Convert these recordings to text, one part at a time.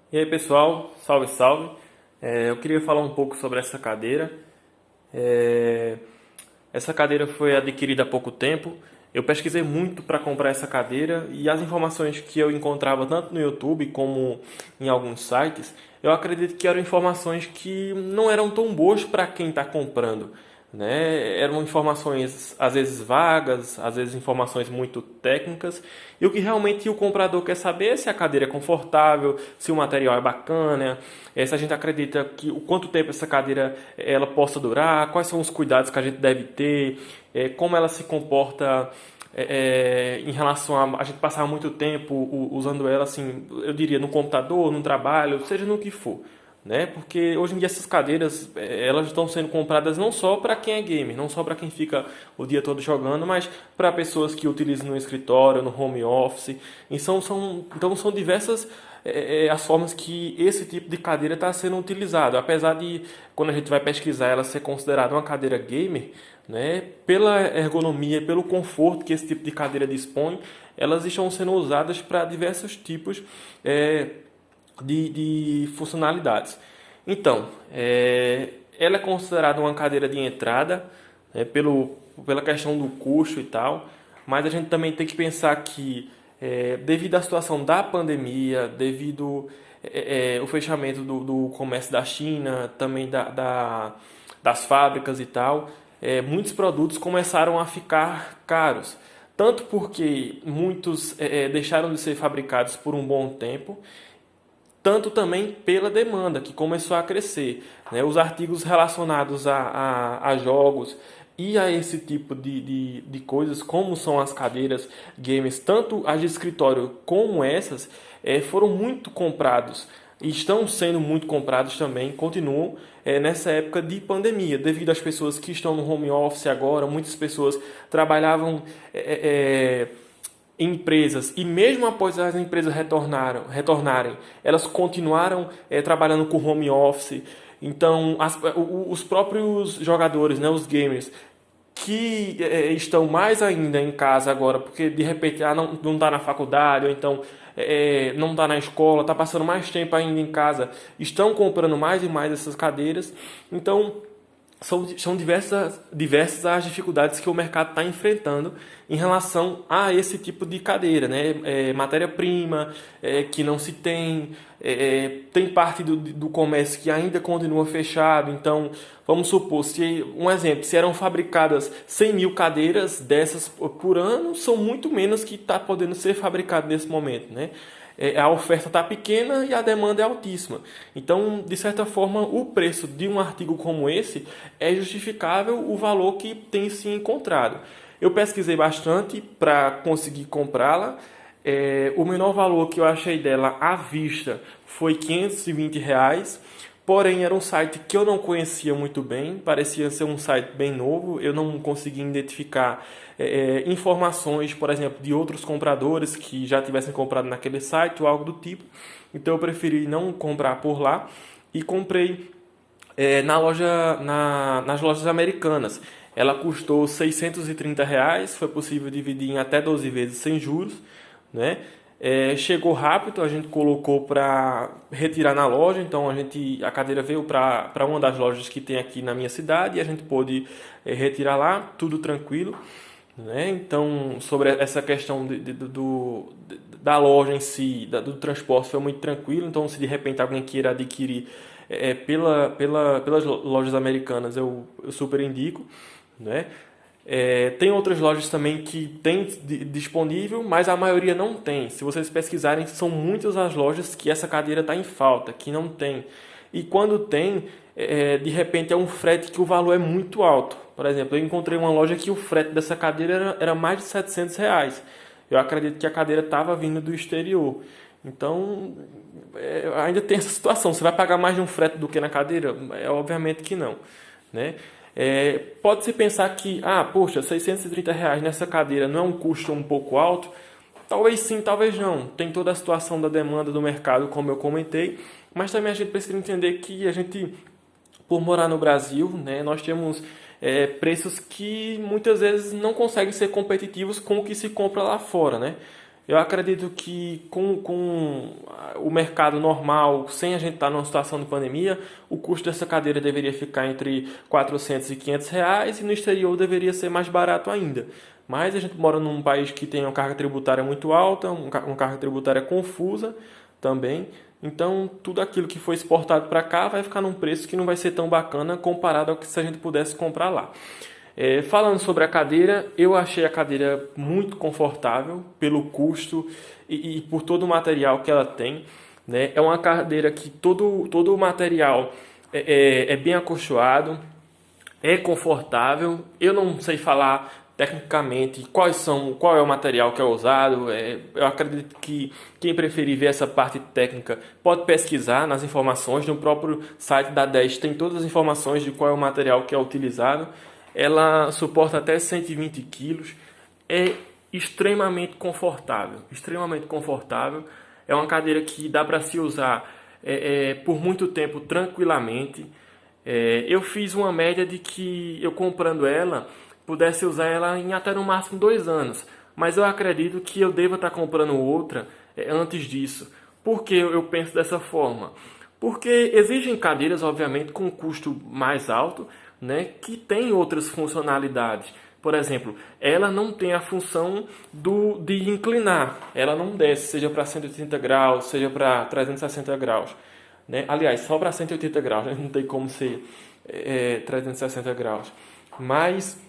E aí pessoal, salve salve. Eu queria falar um pouco sobre essa cadeira. É, Essa cadeira foi adquirida há pouco tempo. Eu pesquisei muito para comprar essa cadeira e as informações que eu encontrava tanto no YouTube como em alguns sites, eu acredito que eram informações que não eram tão boas para quem está comprando, né? Eram informações às vezes vagas, às vezes informações muito técnicas, e o que realmente o comprador quer saber é se a cadeira é confortável, se o material é bacana, se a gente acredita que o quanto tempo essa cadeira ela possa durar, quais são os cuidados que a gente deve ter, como ela se comporta em relação a gente passar muito tempo usando ela, assim, eu diria, no computador, no trabalho, seja no que for, né? Porque hoje em dia essas cadeiras elas estão sendo compradas não só para quem é gamer, não só para quem fica o dia todo jogando, mas para pessoas que utilizam no escritório, no home office. Então são diversas as formas que esse tipo de cadeira está sendo utilizado. Apesar de, quando a gente vai pesquisar, ela ser considerada uma cadeira gamer, né, pela ergonomia, pelo conforto que esse tipo de cadeira dispõe, elas estão sendo usadas para diversos tipos de funcionalidades. Então, ela é considerada uma cadeira de entrada, né, pela questão do custo e tal, mas a gente também tem que pensar que, devido à situação da pandemia, devido ao fechamento do comércio da China, também das fábricas e tal, muitos produtos começaram a ficar caros. Tanto porque muitos deixaram de ser fabricados por um bom tempo, tanto também pela demanda que começou a crescer, né? Os artigos relacionados a jogos e a esse tipo de coisas, como são as cadeiras games, tanto as de escritório como essas, foram muito comprados e estão sendo muito comprados também, continuam nessa época de pandemia, devido às pessoas que estão no home office agora, muitas pessoas trabalhavam empresas, e mesmo após as empresas retornarem, elas continuaram trabalhando com home office. Então, os próprios jogadores, né, os gamers, que estão mais ainda em casa agora, porque de repente não está na faculdade, ou então não está na escola, está passando mais tempo ainda em casa, estão comprando mais e mais essas cadeiras. Então, são diversas as dificuldades que o mercado está enfrentando em relação a esse tipo de cadeira, né? Matéria-prima que não se tem, tem parte do comércio que ainda continua fechado. Então, vamos supor, se eram fabricadas 100 mil cadeiras dessas por ano, são muito menos que está podendo ser fabricado nesse momento, né? A oferta está pequena e a demanda é altíssima. Então, de certa forma, o preço de um artigo como esse é justificável o valor que tem se encontrado. Eu pesquisei bastante para conseguir comprá-la. O menor valor que eu achei dela à vista foi R$ 520. Porém, era um site que eu não conhecia muito bem, parecia ser um site bem novo, eu não conseguia identificar informações, por exemplo, de outros compradores que já tivessem comprado naquele site ou algo do tipo. Então, eu preferi não comprar por lá e comprei nas lojas americanas. Ela custou R$ 630, foi possível dividir em até 12 vezes sem juros, né? Chegou rápido, a gente colocou para retirar na loja, então a cadeira veio para uma das lojas que tem aqui na minha cidade e a gente pôde retirar lá, tudo tranquilo, né? Então, sobre essa questão da loja em si, do transporte, foi muito tranquilo. Então, se de repente alguém queira adquirir pelas lojas americanas, eu super indico, né? Tem outras lojas também que tem disponível, mas a maioria não tem. Se vocês pesquisarem, são muitas as lojas que essa cadeira está em falta, que não tem. E quando tem, de repente é um frete que o valor é muito alto. Por exemplo, eu encontrei uma loja que o frete dessa cadeira era mais de R$ 700. Eu acredito que a cadeira estava vindo do exterior. Então, ainda tem essa situação. Você vai pagar mais de um frete do que na cadeira? Obviamente que não, né? Pode-se pensar que, poxa, R$ 630 nessa cadeira não é um custo um pouco alto? Talvez sim, talvez não. Tem toda a situação da demanda do mercado, como eu comentei, mas também a gente precisa entender que a gente, por morar no Brasil, né, nós temos preços que muitas vezes não conseguem ser competitivos com o que se compra lá fora, né? Eu acredito que com o mercado normal, sem a gente estar numa situação de pandemia, o custo dessa cadeira deveria ficar entre 400 e 500 reais e no exterior deveria ser mais barato ainda. Mas a gente mora num país que tem uma carga tributária muito alta, uma carga tributária confusa também. Então, tudo aquilo que foi exportado para cá vai ficar num preço que não vai ser tão bacana comparado ao que se a gente pudesse comprar lá. Falando sobre a cadeira, eu achei a cadeira muito confortável pelo custo e por todo o material que ela tem, né? É uma cadeira que todo o material é bem acolchoado, é confortável. Eu não sei falar tecnicamente qual é o material que é usado. Eu acredito que quem preferir ver essa parte técnica pode pesquisar nas informações. No próprio site da 10 tem todas as informações de qual é o material que é utilizado. Ela suporta até 120 quilos. É extremamente confortável. Extremamente confortável. É uma cadeira que dá para se usar por muito tempo tranquilamente. Eu fiz uma média de que eu comprando ela pudesse usar ela em até no máximo 2 anos. Mas eu acredito que eu deva estar comprando outra antes disso. Por que eu penso dessa forma? Porque existem cadeiras, obviamente, com custo mais alto, né, que tem outras funcionalidades. Por exemplo, ela não tem a função de inclinar. Ela não desce, seja para 180 graus, seja para 360 graus. Né? Aliás, só para 180 graus, né? Não tem como ser 360 graus. Mas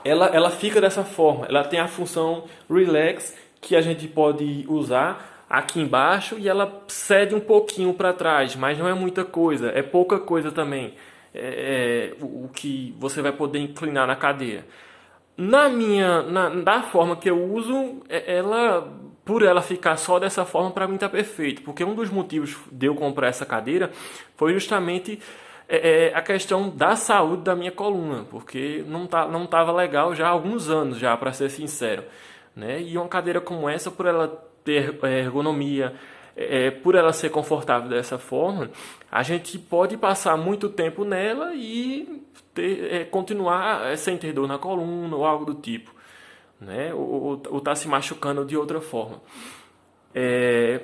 ela fica dessa forma. Ela tem a função relax que a gente pode usar aqui embaixo e ela cede um pouquinho para trás, mas não é muita coisa, é pouca coisa também. O que você vai poder inclinar na cadeira. Da forma que eu uso, por ela ficar só dessa forma, para mim tá perfeito. Porque um dos motivos de eu comprar essa cadeira foi justamente a questão da saúde da minha coluna, porque não tava legal já há alguns anos, já, para ser sincero, né? E uma cadeira como essa, por ela ter ergonomia, por ela ser confortável dessa forma, a gente pode passar muito tempo nela e continuar sem ter dor na coluna ou algo do tipo, né? Ou tá se machucando de outra forma.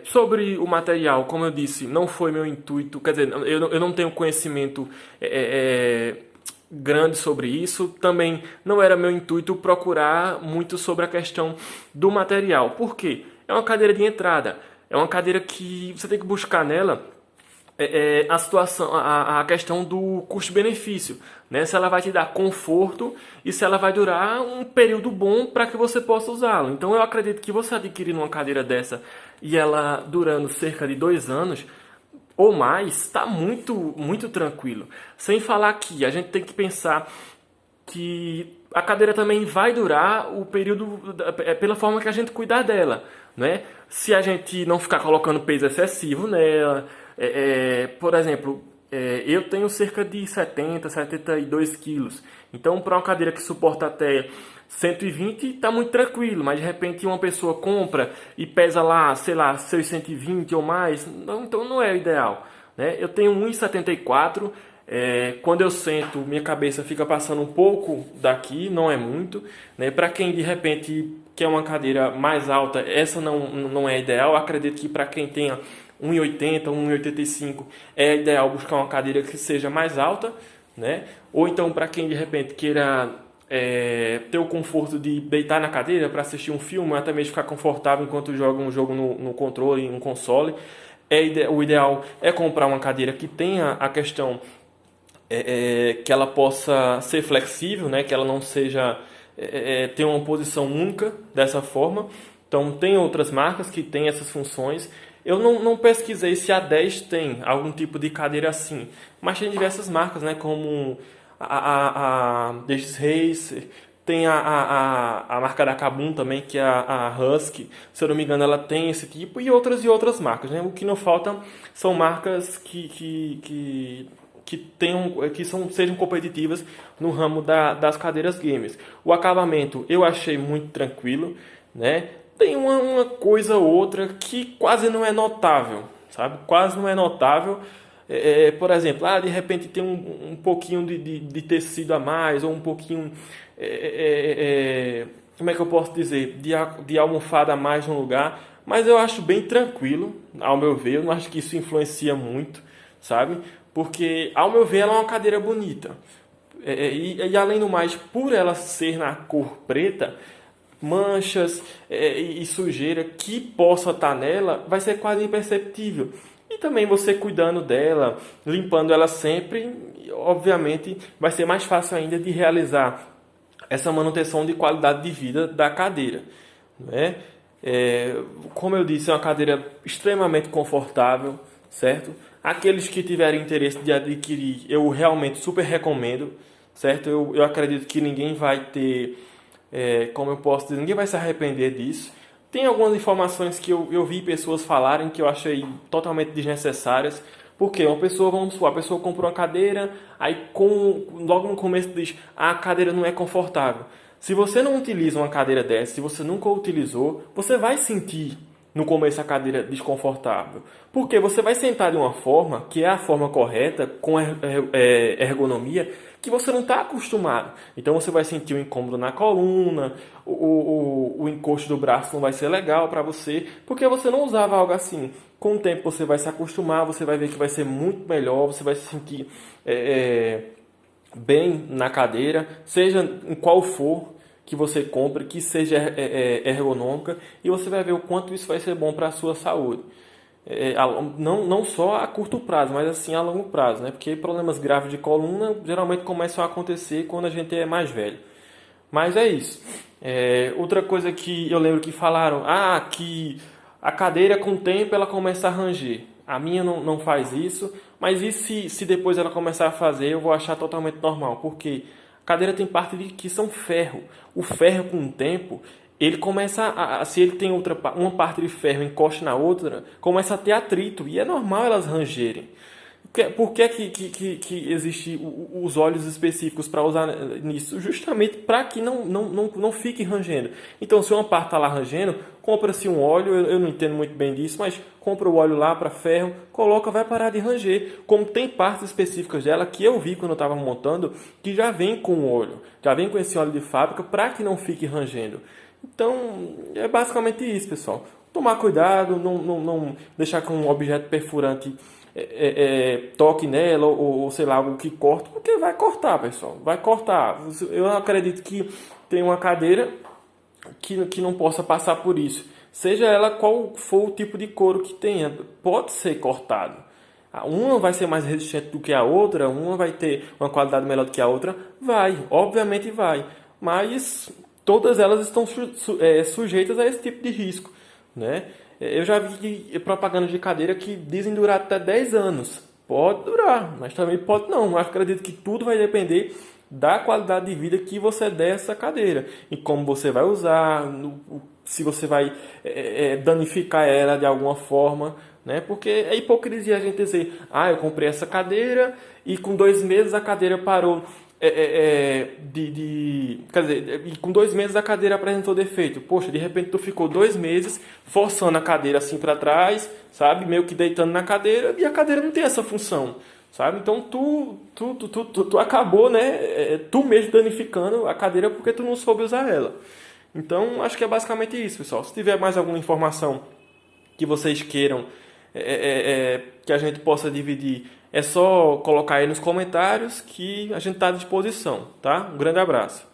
Sobre o material, como eu disse, não foi meu intuito, quer dizer, eu não tenho conhecimento grande sobre isso. Também não era meu intuito procurar muito sobre a questão do material. Por quê? É uma cadeira de entrada, é uma cadeira que você tem que buscar nela a situação, a questão do custo-benefício, né? Se ela vai te dar conforto e se ela vai durar um período bom para que você possa usá-lo. Então eu acredito que você adquirindo uma cadeira dessa e ela durando cerca de 2 anos ou mais, está muito, muito tranquilo. Sem falar que a gente tem que pensar que a cadeira também vai durar o período pela forma que a gente cuidar dela, né? Se a gente não ficar colocando peso excessivo nela, por exemplo, eu tenho cerca de 72 quilos. Então, para uma cadeira que suporta até 120, está muito tranquilo. Mas, de repente, uma pessoa compra e pesa lá, sei lá, seus 120 ou mais. Então, não é o ideal, né? Eu tenho 1,74. Quando eu sento, minha cabeça fica passando um pouco daqui, não é muito, né? Para quem, de repente, quer uma cadeira mais alta, essa não é ideal. Eu acredito que para quem tenha 1,80, 1,85 é ideal buscar uma cadeira que seja mais alta, né? Ou então para quem de repente queira ter o conforto de deitar na cadeira para assistir um filme, ou até mesmo ficar confortável enquanto joga um jogo no controle, no console, o ideal é comprar uma cadeira que tenha a questão que ela possa ser flexível, né? Que ela não seja ter uma posição única dessa forma. Então tem outras marcas que têm essas funções. Eu não pesquisei se a 10 tem algum tipo de cadeira assim, mas tem diversas marcas, né, como a DX Racer, tem a marca da Kabum também, que é a Husky, se eu não me engano ela tem esse tipo, e outras marcas, né? O que não falta são marcas sejam competitivas no ramo das cadeiras gamers. O acabamento eu achei muito tranquilo, né? Tem uma coisa ou outra que quase não é notável, sabe? Quase não é notável. Por exemplo, de repente tem um pouquinho de tecido a mais, ou um pouquinho como é que eu posso dizer, de almofada a mais no lugar, mas eu acho bem tranquilo, ao meu ver, eu não acho que isso influencia muito, sabe? Porque, ao meu ver, ela é uma cadeira bonita. E além do mais, por ela ser na cor preta, manchas e sujeira que possa estar nela vai ser quase imperceptível. E também você cuidando dela, limpando ela sempre, obviamente vai ser mais fácil ainda de realizar essa manutenção de qualidade de vida da cadeira, né? Como eu disse, é uma cadeira extremamente confortável, certo? Aqueles que tiverem interesse de adquirir, eu realmente super recomendo, certo? Eu acredito que ninguém vai ter, como eu posso dizer, ninguém vai se arrepender disso. Tem algumas informações que eu vi pessoas falarem que eu achei totalmente desnecessárias. Porque uma pessoa, vamos supor, a pessoa comprou uma cadeira, aí logo no começo diz, a cadeira não é confortável. Se você não utiliza uma cadeira dessa, se você nunca utilizou, você vai sentir no começo a cadeira desconfortável. Porque você vai sentar de uma forma, que é a forma correta, com ergonomia, que você não está acostumado. Então você vai sentir um incômodo na coluna, o encosto do braço não vai ser legal para você, porque você não usava algo assim. Com o tempo você vai se acostumar, você vai ver que vai ser muito melhor, você vai se sentir bem na cadeira, seja em qual for que você compre, que seja ergonômica, e você vai ver o quanto isso vai ser bom para a sua saúde. Não só a curto prazo, mas assim a longo prazo, né? Porque problemas graves de coluna geralmente começam a acontecer quando a gente é mais velho. Mas é isso. Outra coisa que eu lembro que falaram, que a cadeira com o tempo ela começa a ranger. A minha não faz isso, mas e se depois ela começar a fazer, eu vou achar totalmente normal, porque a cadeira tem parte que são ferro. O ferro com o tempo, ele começa se ele tem uma parte de ferro encosta na outra, começa a ter atrito, e é normal elas rangerem. Por que existe os óleos específicos para usar nisso? Justamente para que não fique rangendo. Então, se uma parte está lá rangendo, compra-se um óleo, eu não entendo muito bem disso, mas compra o óleo lá para ferro, coloca, vai parar de ranger. Como tem partes específicas dela que eu vi quando eu estava montando, que já vem com o óleo, já vem com esse óleo de fábrica para que não fique rangendo. Então, é basicamente isso, pessoal. Tomar cuidado, não deixar com um objeto perfurante toque nela ou sei lá, algo que corta, porque vai cortar, pessoal, vai cortar. Eu não acredito que tem uma cadeira que não possa passar por isso, seja ela qual for o tipo de couro que tenha, pode ser cortado. Uma vai ser mais resistente do que a outra, uma vai ter uma qualidade melhor do que a outra, obviamente vai, mas todas elas estão sujeitas a esse tipo de risco, né? Eu já vi propaganda de cadeira que dizem durar até 10 anos. Pode durar, mas também pode não. Eu acredito que tudo vai depender da qualidade de vida que você der a essa cadeira. E como você vai usar, se você vai danificar ela de alguma forma, né? Porque é hipocrisia a gente dizer, eu comprei essa cadeira e com 2 meses a cadeira parou quer dizer, e com 2 meses a cadeira apresentou defeito. Poxa, de repente tu ficou 2 meses forçando a cadeira assim para trás, sabe? Meio que deitando na cadeira e a cadeira não tem essa função, sabe? Então tu acabou, né? Tu mesmo danificando a cadeira porque tu não soube usar ela. Então acho que é basicamente isso, pessoal. Se tiver mais alguma informação que vocês queiram que a gente possa dividir, é só colocar aí nos comentários que a gente está à disposição, tá? Um grande abraço.